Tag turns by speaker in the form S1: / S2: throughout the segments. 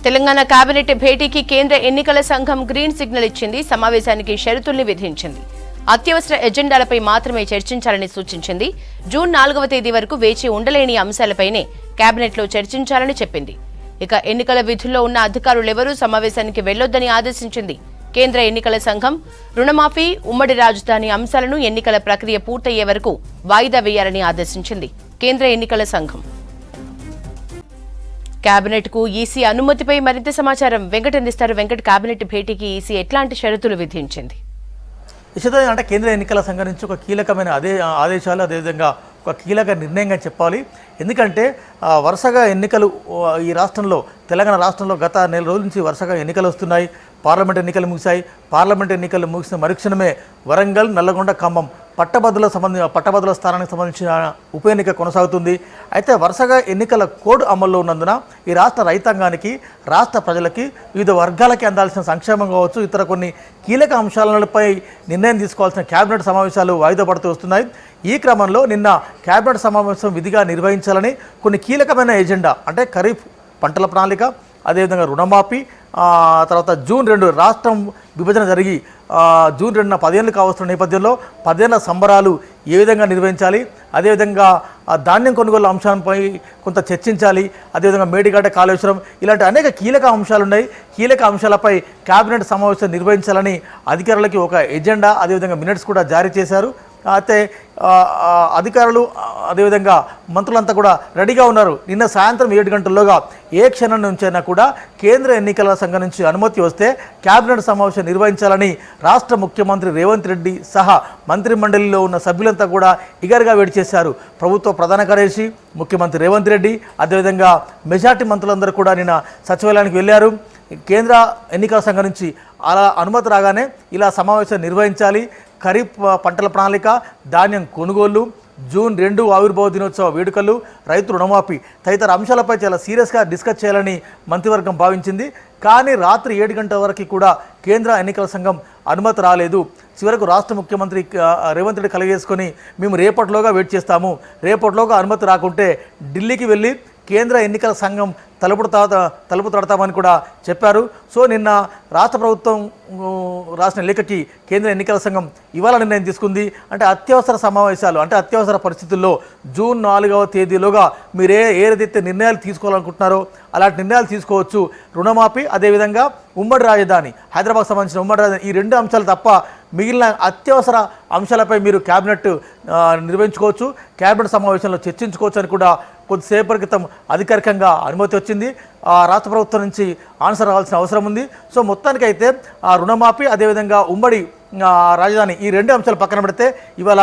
S1: Telangana cabinet భేటీకి కేంద్ర ఎన్నికల సంఘం గ్రీన్ సిగ్నల్ ఇచ్చింది. సమావేశానికి షరతుల్ని విధించింది. అత్యవసర ఎజెండాలపై మాత్రమే చర్చించాలని సూచించింది. జూన్ 4వ తేదీ వరకు వేచి ఉండలేని అంశాలపైనే కేబినెట్లో చర్చించాలని చెప్పింది. ఇక ఎన్నికల విధుల్లో ఉన్న అధికారులెవరూ సమావేశానికి వెళ్లొద్దని ఆదేశించింది. కేంద్ర ఎన్నికల సంఘం రుణమాఫీ, ఉమ్మడి రాజధాని అంశాలను ఎన్నికల ప్రక్రియ పూర్తయ్యే వరకు వాయిదా వేయాలని ఆదేశించింది కేంద్ర ఎన్నికల సంఘం. కేబినెట్ కు ఈసీ అనుమతిపై మరింత సమాచారం వెంకట్ అందిస్తారు. వెంకట్, కేబినెట్ భేటీకి ఈసీ ఎట్లాంటి షరతులు విధించింది?
S2: అంటే కేంద్ర ఎన్నికల సంఘం నుంచి ఒక కీలకమైన ఆదేశాలు, అదేవిధంగా ఒక కీలక నిర్ణయంగా చెప్పాలి. ఎందుకంటే వరుసగా ఎన్నికలు ఈ రాష్ట్రంలో, తెలంగాణ రాష్ట్రంలో గత నెల రోజుల నుంచి వరుసగా ఎన్నికలు వస్తున్నాయి. పార్లమెంట్ ఎన్నికలు ముగిశాయి. పార్లమెంట్ ఎన్నికలు ముగిసిన మరుక్షణమే వరంగల్, నల్లగొండ, ఖమ్మం పట్టభద్రుల స్థానానికి సంబంధించిన ఉప ఎన్నిక కొనసాగుతుంది. అయితే వరుసగా ఎన్నికల కోడ్ అమల్లో ఉన్నందున ఈ రాష్ట్ర రైతాంగానికి, రాష్ట్ర ప్రజలకి, వివిధ వర్గాలకి అందాల్సిన సంక్షేమం కావచ్చు, ఇతర కొన్ని కీలక అంశాలపై నిర్ణయం తీసుకోవాల్సిన కేబినెట్ సమావేశాలు వాయిదా పడుతూ వస్తున్నాయి. ఈ క్రమంలో నిన్న కేబినెట్ సమావేశం విధిగా నిర్వహించాలని కొన్ని కీలకమైన ఎజెండా, అంటే ఖరీఫ్ పంటల ప్రణాళిక, అదేవిధంగా రుణమాఫీ, తర్వాత జూన్ 2 రాష్ట్రం విభజన జరిగి జూన్ 2న 10 ఏళ్ళు కావస్తున్న నేపథ్యంలో 10 ఏళ్ల సంబరాలు ఏ విధంగా నిర్వహించాలి, అదేవిధంగా ధాన్యం కొనుగోలు అంశాలపై కొంత చర్చించాలి, అదేవిధంగా మేడిగడ్డ, కాళేశ్వరం, ఇలాంటి అనేక కీలక అంశాలున్నాయి. కీలక అంశాలపై కేబినెట్ సమావేశం నిర్వహించాలని అధికారులకి ఒక ఎజెండా, అదేవిధంగా మినిట్స్ కూడా జారీ చేశారు. అయితే అధికారులు, అదేవిధంగా మంత్రులంతా కూడా రెడీగా ఉన్నారు. నిన్న సాయంత్రం 7 గంటల్లోగా ఏ క్షణం నుంచైనా కూడా కేంద్ర ఎన్నికల సంఘం నుంచి అనుమతి వస్తే కేబినెట్ సమావేశం నిర్వహించాలని రాష్ట్ర ముఖ్యమంత్రి రేవంత్ రెడ్డి సహా మంత్రి మండలిలో ఉన్న సభ్యులంతా కూడా ఇగర్గా వేడి చేశారు. ప్రభుత్వ ప్రధాన కార్యదర్శి ముఖ్యమంత్రి రేవంత్ రెడ్డి, అదేవిధంగా మెజార్టీ మంత్రులందరూ కూడా నిన్న సచివాలయానికి వెళ్ళారు. కేంద్ర ఎన్నికల సంఘం నుంచి అలా అనుమతి రాగానే ఇలా సమావేశం నిర్వహించాలి. ఖరీఫ్ పంటల ప్రణాళిక, ధాన్యం కొనుగోళ్లు, జూన్ 2 ఆవిర్భావ దినోత్సవ వేడుకలు, రైతు రుణమాఫీ తదితర అంశాలపై చాలా సీరియస్గా డిస్కస్ చేయాలని మంత్రివర్గం భావించింది. కానీ రాత్రి 7 గంటల వరకు కూడా కేంద్ర ఎన్నికల సంఘం అనుమతి రాలేదు. చివరకు రాష్ట్ర ముఖ్యమంత్రి రేవంత్ రెడ్డి కలగేసుకొని మేము రేపటిలోగా వెయిట్ చేస్తాము, రేపటిలోగా అనుమతి రాకుంటే ఢిల్లీకి వెళ్ళి కేంద్ర ఎన్నికల సంఘం తలుపు తడతామని కూడా చెప్పారు. సో నిన్న రాష్ట్ర ప్రభుత్వం రాసిన లేఖకి కేంద్ర ఎన్నికల సంఘం ఇవాళ నిర్ణయం తీసుకుంది. అంటే అత్యవసర సమావేశాలు, అంటే అత్యవసర పరిస్థితుల్లో జూన్ 4వ తేదీలోగా మీరు ఏదైతే నిర్ణయాలు తీసుకోవాలనుకుంటున్నారో అలాంటి నిర్ణయాలు తీసుకోవచ్చు. రుణమాఫీ, అదేవిధంగా ఉమ్మడి రాజధాని, హైదరాబాద్ సంబంధించిన ఉమ్మడి రాజధాని, ఈ 2 అంశాలు తప్ప మిగిలిన అత్యవసర అంశాలపై మీరు కేబినెట్ నిర్వహించుకోవచ్చు, కేబినెట్ సమావేశంలో చర్చించుకోవచ్చు అని కూడా కొద్దిసేపటి క్రితం అధికారికంగా అనుమతి వచ్చింది. రాష్ట్ర ప్రభుత్వం నుంచి ఆన్సర్ రావాల్సిన అవసరం ఉంది. సో మొత్తానికైతే రుణమాఫీ, అదేవిధంగా ఉమ్మడి రాజధాని, ఈ 2 అంశాలు పక్కన పెడితే ఇవాళ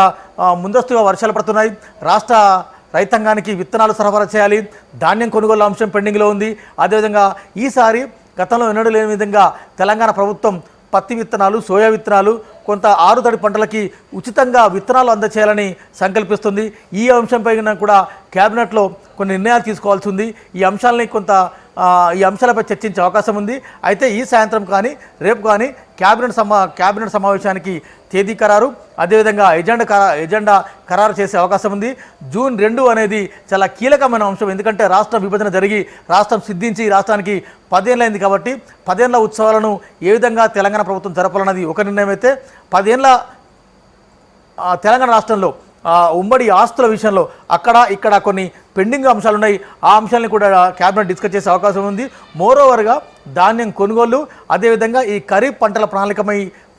S2: ముందస్తుగా వర్షాలు పడుతున్నాయి. రాష్ట్ర రైతాంగానికి విత్తనాలు సరఫరా చేయాలి, ధాన్యం కొనుగోలు అంశం పెండింగ్లో ఉంది. అదేవిధంగా ఈసారి గతంలో ఎన్నడూ లేని విధంగా తెలంగాణ ప్రభుత్వం పత్తి విత్తనాలు, సోయా విత్తనాలు, కొంత ఆరుతడి పంటలకి ఉచితంగా విత్తనాలు అందచేయాలని సంకల్పిస్తుంది. ఈ అంశంపై కూడా కేబినెట్లో కొన్ని నిర్ణయాలు తీసుకోవాల్సి ఉంది. ఈ అంశాలపై చర్చించే అవకాశం ఉంది. అయితే ఈ సాయంత్రం కానీ రేపు కానీ కేబినెట్ సమావేశానికి తేదీ ఖరారు, అదేవిధంగా ఎజెండా ఖరారు చేసే అవకాశం ఉంది. జూన్ 2 అనేది చాలా కీలకమైన అంశం. ఎందుకంటే రాష్ట్ర విభజన జరిగి రాష్ట్రం సిద్ధించి రాష్ట్రానికి 10 ఏళ్ళైంది కాబట్టి 10 ఏళ్ల ఉత్సవాలను ఏ విధంగా తెలంగాణ ప్రభుత్వం జరపాలన్నది ఒక నిర్ణయం అయితే, 10 ఏళ్ల తెలంగాణ రాష్ట్రంలో ఉమ్మడి ఆస్తుల విషయంలో అక్కడ ఇక్కడ కొన్ని పెండింగ్ అంశాలు ఉన్నాయి. ఆ అంశాలను కూడా కేబినెట్ డిస్కస్ చేసే అవకాశం ఉంది. మోరోవర్గా ధాన్యం కొనుగోలు, అదేవిధంగా ఈ ఖరీఫ్ పంటల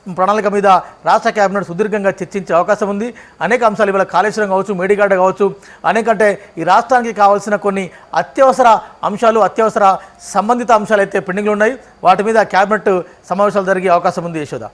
S2: ప్రణాళిక మీద రాష్ట్ర కేబినెట్ సుదీర్ఘంగా చర్చించే అవకాశం ఉంది. అనేక అంశాలు ఇవాళ కాళేశ్వరం కావచ్చు, మేడిగడ్డ కావచ్చు, అనేకంటే ఈ రాష్ట్రానికి కావాల్సిన కొన్ని అత్యవసర అంశాలు, అత్యవసర సంబంధిత అంశాలు అయితే పెండింగ్లు ఉన్నాయి. వాటి మీద కేబినెట్ సమావేశాలు జరిగే అవకాశం ఉంది. యశోద.